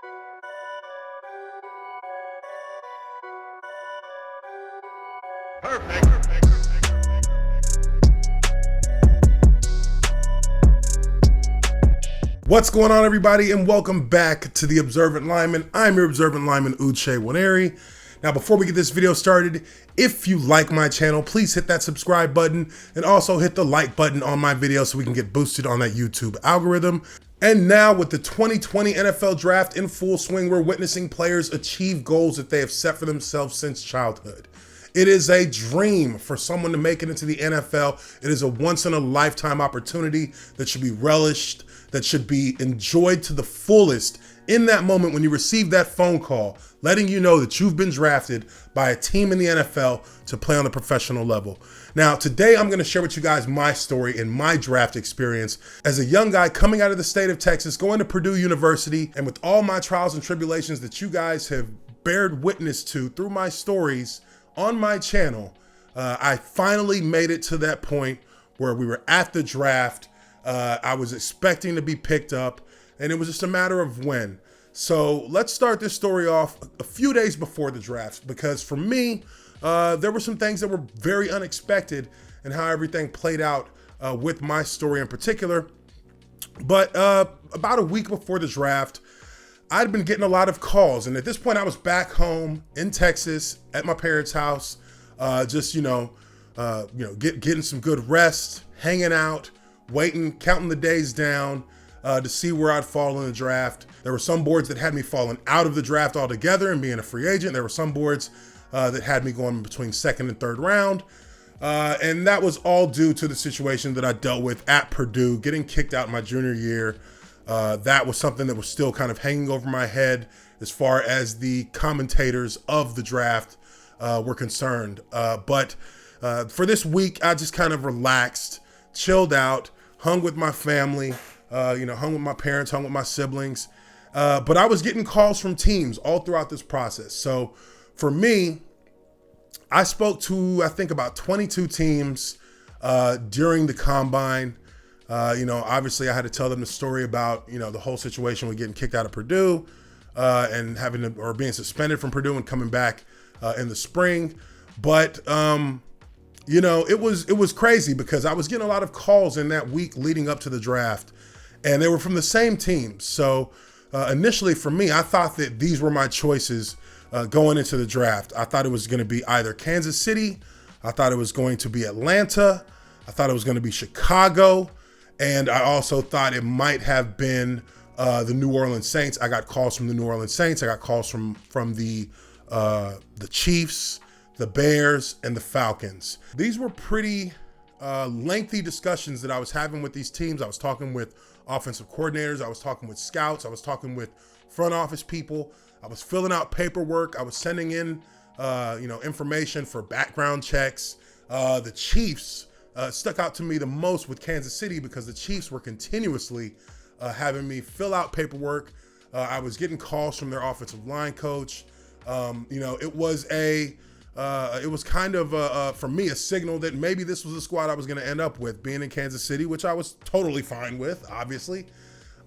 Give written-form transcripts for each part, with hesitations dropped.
What's going on, everybody, and welcome back to The Observant Lineman. I'm your Observant Lineman, Uche Nwaneri. Now, before we get this video started, if you like my channel, please hit that subscribe button and also hit the like button on my video so we can get boosted on that YouTube algorithm. And now, with the 2020 NFL Draft in full swing, we're witnessing players achieve goals that they have set for themselves since childhood. It is a dream for someone to make it into the NFL. It is a once-in-a-lifetime opportunity that should be relished, that should be enjoyed to the fullest in that moment when you receive that phone call letting you know that you've been drafted by a team in the NFL to play on the professional level. Now, today I'm going to share with you guys my story and my draft experience as a young guy coming out of the state of Texas, going to Purdue University, and with all my trials and tribulations that you guys have bared witness to through my stories on my channel, I finally made it to that point where we were at the draft. I was expecting to be picked up, and it was just a matter of when. So let's start this story off a few days before the draft, because for me, there were some things that were very unexpected in how everything played out with my story in particular. But about a week before the draft, I'd been getting a lot of calls, and at this point I was back home in Texas at my parents' house, just getting some good rest, hanging out, waiting, counting the days down to see where I'd fall in the draft. There were some boards that had me falling out of the draft altogether and being a free agent. There were some boards that had me going between second and third round, and that was all due to the situation that I dealt with at Purdue, getting kicked out my junior year. That was something that was still kind of hanging over my head as far as the commentators of the draft were concerned. But for this week, I just kind of relaxed, chilled out, hung with my family, hung with my parents, hung with my siblings. But I was getting calls from teams all throughout this process. So for me, I spoke to, I think, about 22 teams during the combine. Obviously I had to tell them the story about, the whole situation with getting kicked out of Purdue and being suspended from Purdue and coming back in the spring. But, it was crazy because I was getting a lot of calls in that week leading up to the draft, and they were from the same teams. So initially for me, I thought that these were my choices going into the draft. I thought it was going to be either Kansas City, I thought it was going to be Atlanta, I thought it was going to be Chicago, and I also thought it might have been the New Orleans Saints. I got calls from the New Orleans Saints. I got calls from the Chiefs, the Bears, and the Falcons. These were pretty lengthy discussions that I was having with these teams. I was talking with offensive coordinators. I was talking with scouts. I was talking with front office people. I was filling out paperwork. I was sending in, information for background checks. The Chiefs stuck out to me the most with Kansas City because the Chiefs were continuously having me fill out paperwork. I was getting calls from their offensive line coach. It was kind of, for me, a signal that maybe this was the squad I was going to end up with, being in Kansas City, which I was totally fine with, obviously.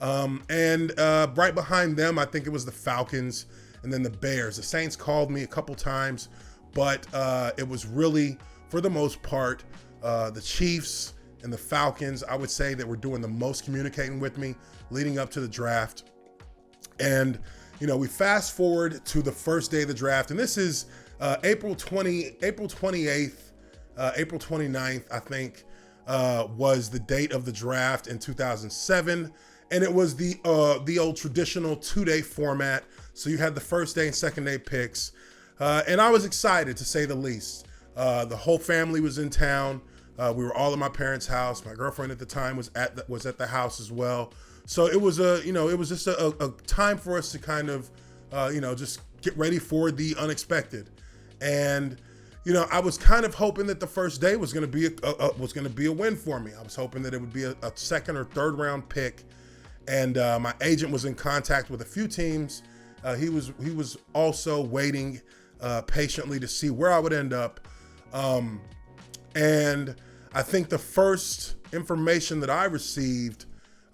And right behind them, I think it was the Falcons and then the Bears. The Saints called me a couple times, but it was really, for the most part, the Chiefs and the Falcons, I would say, that were doing the most communicating with me leading up to the draft. And, we fast forward to the first day of the draft, and this is April 28th, April 29th, I think, was the date of the draft in 2007. And it was the old traditional 2-day format. So you had the first day and second day picks. And I was excited, to say the least. The whole family was in town. We were all at my parents' house. My girlfriend at the time was at the house as well. So it was just a time for us to kind of, just get ready for the unexpected. And, I was kind of hoping that the first day was going to be a win for me. I was hoping that it would be a second or third round pick. And my agent was in contact with a few teams. He was also waiting patiently to see where I would end up. And I think the first information that I received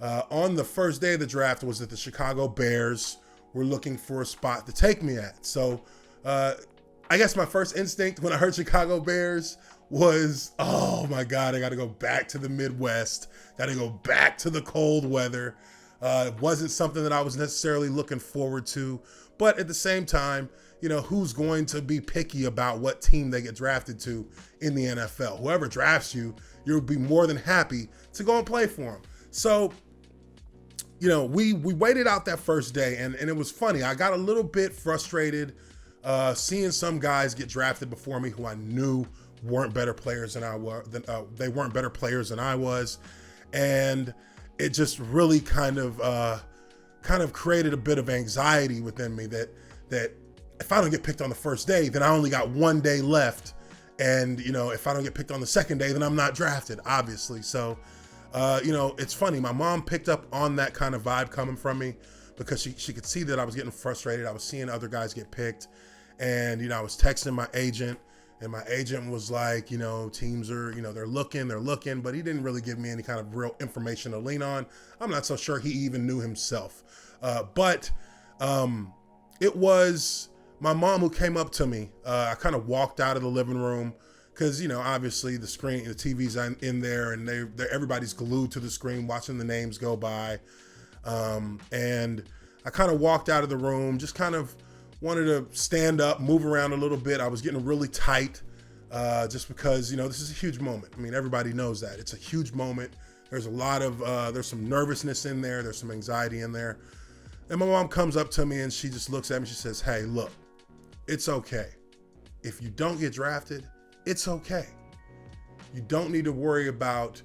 on the first day of the draft was that the Chicago Bears were looking for a spot to take me at. So I guess my first instinct when I heard Chicago Bears was, oh my God, I got to go back to the Midwest. Got to go back to the cold weather. It wasn't something that I was necessarily looking forward to. But at the same time, you know, who's going to be picky about what team they get drafted to in the NFL? Whoever drafts you, you'll be more than happy to go and play for them. So, you know, we waited out that first day, and it was funny. I got a little bit frustrated seeing some guys get drafted before me who I knew weren't better players than I was. They weren't better players than I was, and it just really kind of created a bit of anxiety within me that if I don't get picked on the first day, then I only got one day left, and you know, if I don't get picked on the second day, then I'm not drafted, obviously. So, you know, it's funny. My mom picked up on that kind of vibe coming from me because she could see that I was getting frustrated. I was seeing other guys get picked, and you know, I was texting my agent. And my agent was like, you know, teams are, you know, they're looking, but he didn't really give me any kind of real information to lean on. I'm not so sure he even knew himself. But it was my mom who came up to me. I kind of walked out of the living room because, you know, obviously the screen, the TV's in there, and everybody's glued to the screen watching the names go by. And I kind of walked out of the room, just kind of wanted to stand up, move around a little bit. I was getting really tight just because, you know, this is a huge moment. I mean, everybody knows that. It's a huge moment. There's a lot of, there's some nervousness in there. There's some anxiety in there. And my mom comes up to me and she just looks at me. She says, hey, look, it's okay. If you don't get drafted, it's okay. You don't need to worry about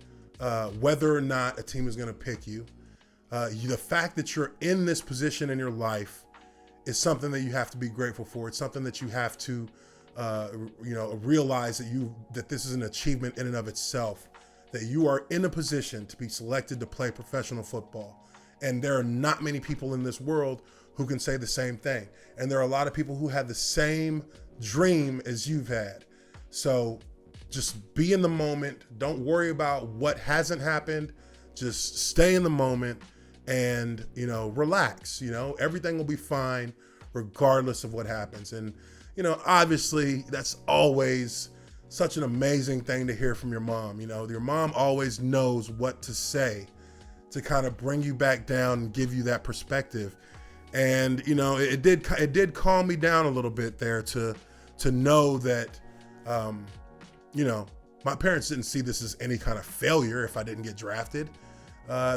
whether or not a team is going to pick you. The fact that you're in this position in your life is something that you have to be grateful for. It's something that you have to, you know, realize that this is an achievement in and of itself, that you are in a position to be selected to play professional football. And there are not many people in this world who can say the same thing. And there are a lot of people who had the same dream as you've had. So just be in the moment. Don't worry about what hasn't happened. Just stay in the moment. And, you know, relax, you know, everything will be fine regardless of what happens. And, you know, obviously that's always such an amazing thing to hear from your mom. You know, your mom always knows what to say to kind of bring you back down and give you that perspective. And, you know, it did calm me down a little bit there to know that, you know, my parents didn't see this as any kind of failure if I didn't get drafted.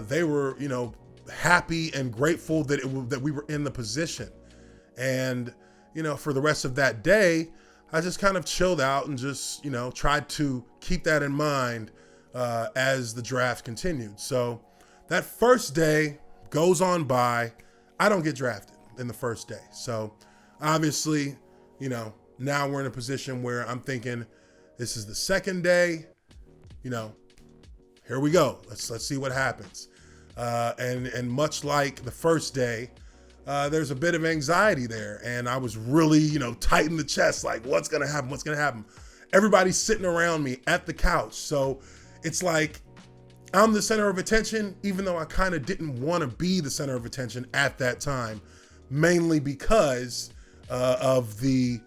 They were, you know, happy and grateful that we were in the position. And, you know, for the rest of that day, I just kind of chilled out and just, you know, tried to keep that in mind as the draft continued. So that first day goes on by. I don't get drafted in the first day. So obviously, you know, now we're in a position where I'm thinking this is the second day, you know, here we go. Let's see what happens. And much like the first day, there's a bit of anxiety there. And I was really, you know, tight in the chest, like what's going to happen? What's going to happen? Everybody's sitting around me at the couch. So it's like I'm the center of attention, even though I kind of didn't want to be the center of attention at that time, mainly because of the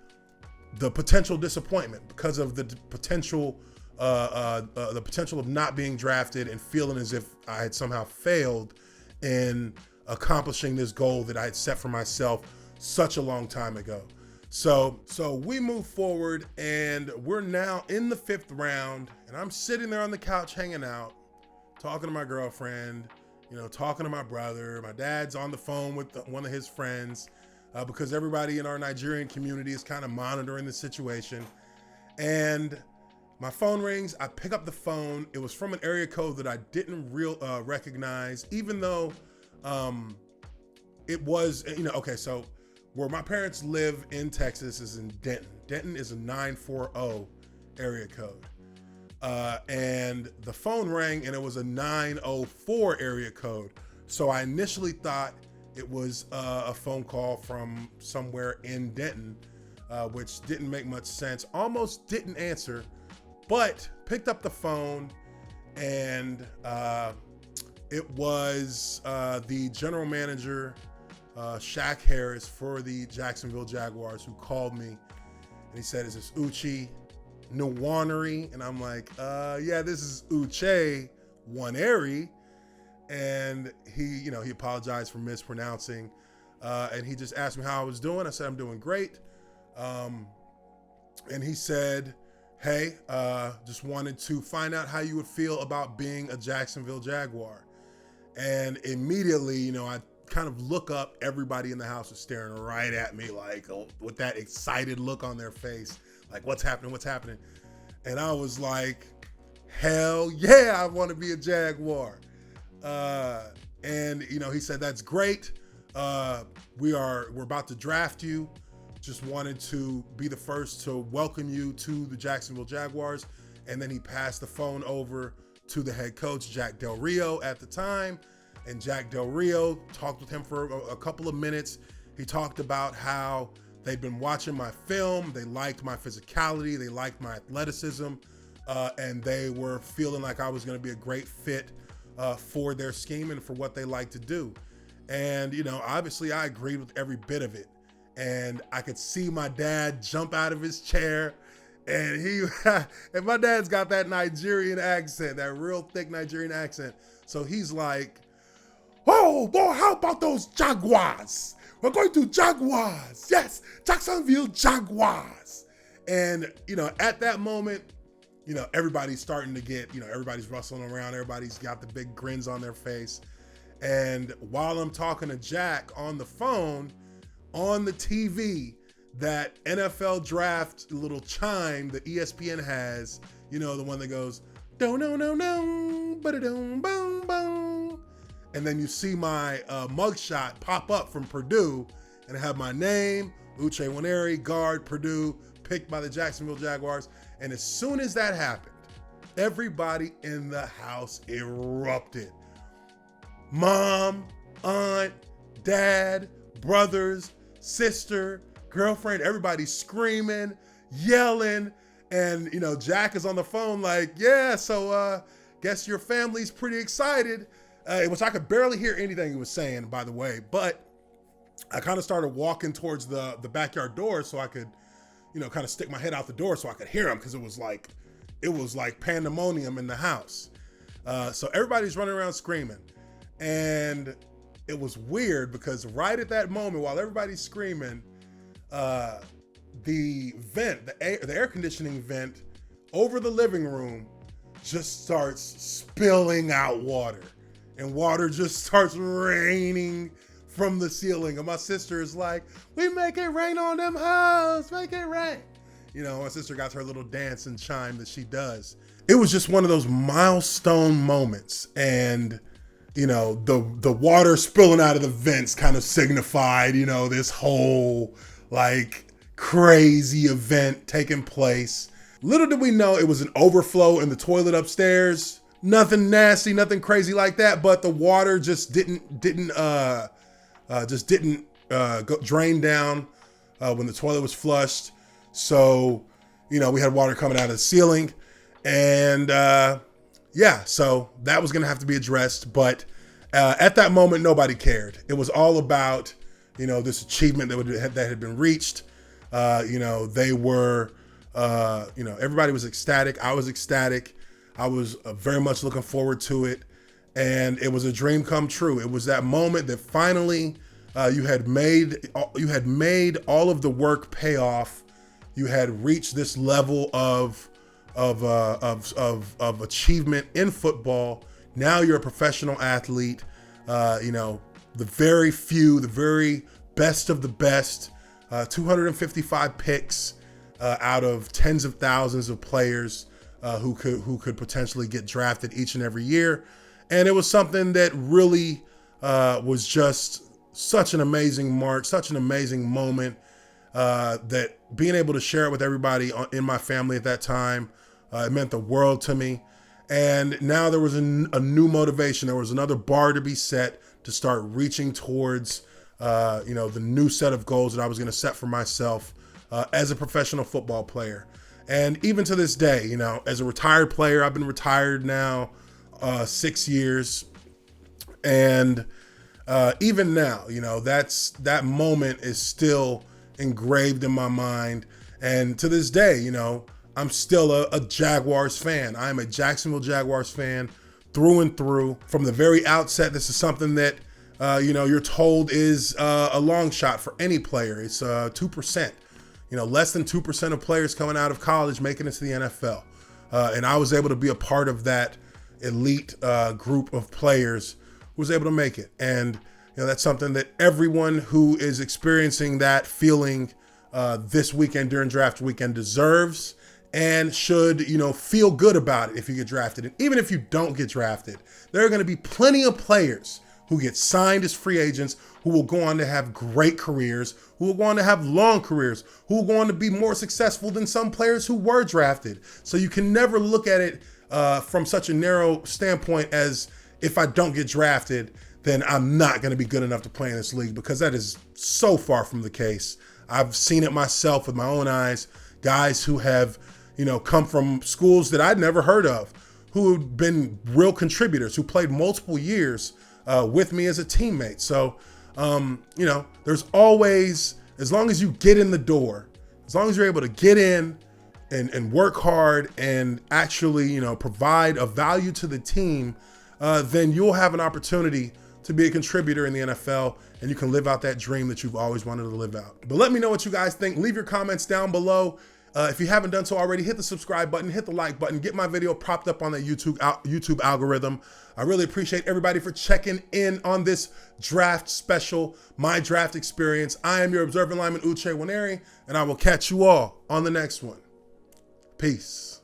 potential disappointment, because of the potential of not being drafted and feeling as if I had somehow failed in accomplishing this goal that I had set for myself such a long time ago. So we move forward and we're now in the 5th round, and I'm sitting there on the couch hanging out, talking to my girlfriend, you know, talking to my brother. My dad's on the phone with one of his friends because everybody in our Nigerian community is kind of monitoring the situation. And my phone rings. I pick up the phone. It was from an area code that I didn't recognize, even though it was, you know, okay, so where my parents live in Texas is in Denton. Denton is a 940 area code. And the phone rang and it was a 904 area code. So I initially thought it was a phone call from somewhere in Denton, which didn't make much sense. Almost didn't answer. But picked up the phone, and it was the general manager Shaq Harris for the Jacksonville Jaguars, who called me and he said, "Is this Uche Nwaneri?" And I'm like, "Yeah, this is Uche Nwaneri." And he apologized for mispronouncing, and he just asked me how I was doing. I said, "I'm doing great." And he said, "Hey, just wanted to find out how you would feel about being a Jacksonville Jaguar." And immediately, I kind of look up. Everybody in the house was staring right at me, like, with that excited look on their face, like, what's happening? And I was like, hell yeah, I want to be a Jaguar. And he said, "That's great. We're about to draft you. Just wanted to be the first to welcome you to the Jacksonville Jaguars." And then he passed the phone over to the head coach, Jack Del Rio, at the time. And Jack Del Rio talked with him for a couple of minutes. He talked about how they'd been watching my film. They liked my physicality. They liked my athleticism. And they were feeling like I was going to be a great fit for their scheme and for what they like to do. And, obviously I agreed with every bit of it. And I could see my dad jump out of his chair, and and my dad's got that Nigerian accent, that real thick Nigerian accent. So he's like, "Oh boy, how about those Jaguars? We're going to Jaguars. Yes, Jacksonville Jaguars." And, at that moment, everybody's starting to get, everybody's rustling around. Everybody's got the big grins on their face. And while I'm talking to Jack on the phone, on the TV, that NFL draft little chime that ESPN has, the one that goes, "No, no, no, no, ba-da-dum, boom, boom." And then you see my mugshot pop up from Purdue, and I have my name, Uche Nwaneri, guard, Purdue, picked by the Jacksonville Jaguars. And as soon as that happened, everybody in the house erupted. Mom, aunt, dad, brothers, sister, girlfriend, everybody screaming, yelling. And, Jack is on the phone like, "Yeah, so guess your family's pretty excited," which I could barely hear anything he was saying, by the way. But I kind of started walking towards the backyard door so I could, kind of stick my head out the door so I could hear him, because it was like pandemonium in the house. So everybody's running around screaming. And it was weird because right at that moment, while everybody's screaming, the air conditioning vent over the living room just starts spilling out water, and water just starts raining from the ceiling. And my sister is like, "We make it rain on them hoes, make it rain." My sister got her little dance and chime that she does. It was just one of those milestone moments. And the water spilling out of the vents kind of signified, this whole like crazy event taking place. Little did we know it was an overflow in the toilet upstairs. Nothing nasty, nothing crazy like that, but the water just didn't drain down when the toilet was flushed. So, we had water coming out of the ceiling, and so that was going to have to be addressed. But at that moment, nobody cared. It was all about, this achievement that had been reached. They were, everybody was ecstatic. I was ecstatic. I was very much looking forward to it. And it was a dream come true. It was that moment that finally you had made all of the work pay off. You had reached this level of achievement in football. Now you're a professional athlete. The very best of the best. 255 picks out of tens of thousands of players who could potentially get drafted each and every year. And it was something that really was just such an amazing mark, such an amazing moment, that being able to share it with everybody in my family at that time, it meant the world to me. And now there was a new motivation. There was another bar to be set to start reaching towards, the new set of goals that I was going to set for myself as a professional football player. And even to this day, as a retired player, I've been retired now 6 years. And Even now, you know, that moment is still engraved in my mind. And to this day, you know, I'm still a Jaguars fan. I'm a Jacksonville Jaguars fan through and through. From the very outset, this is something that, you know, you're told is a long shot for any player. It's 2%. You know, less than 2% of players coming out of college making it to the NFL. And I was able to be a part of that elite group of players who was able to make it. And, you know, that's something that everyone who is experiencing that feeling this weekend during draft weekend deserves and should, you know, feel good about it if you get drafted. And even if you don't get drafted, there are going to be plenty of players who get signed as free agents who will go on to have great careers, who will go on to have long careers, who will go on to be more successful than some players who were drafted. So you can never look at it from such a narrow standpoint as, if I don't get drafted, then I'm not going to be good enough to play in this league, because that is so far from the case. I've seen it myself with my own eyes. Guys who have, you know, come from schools that I'd never heard of, who have been real contributors, who played multiple years with me as a teammate. So, you know, there's always, as long as you get in the door, as long as you're able to get in and work hard and actually, you know, provide a value to the team, then you'll have an opportunity to be a contributor in the NFL, and you can live out that dream that you've always wanted to live out. But let me know what you guys think. Leave your comments down below. If you haven't done so already, hit the subscribe button, hit the like button, get my video propped up on the YouTube algorithm. I really appreciate everybody for checking in on this draft special, my draft experience. I am your observant lineman, Uche Nwaneri, and I will catch you all on the next one. Peace.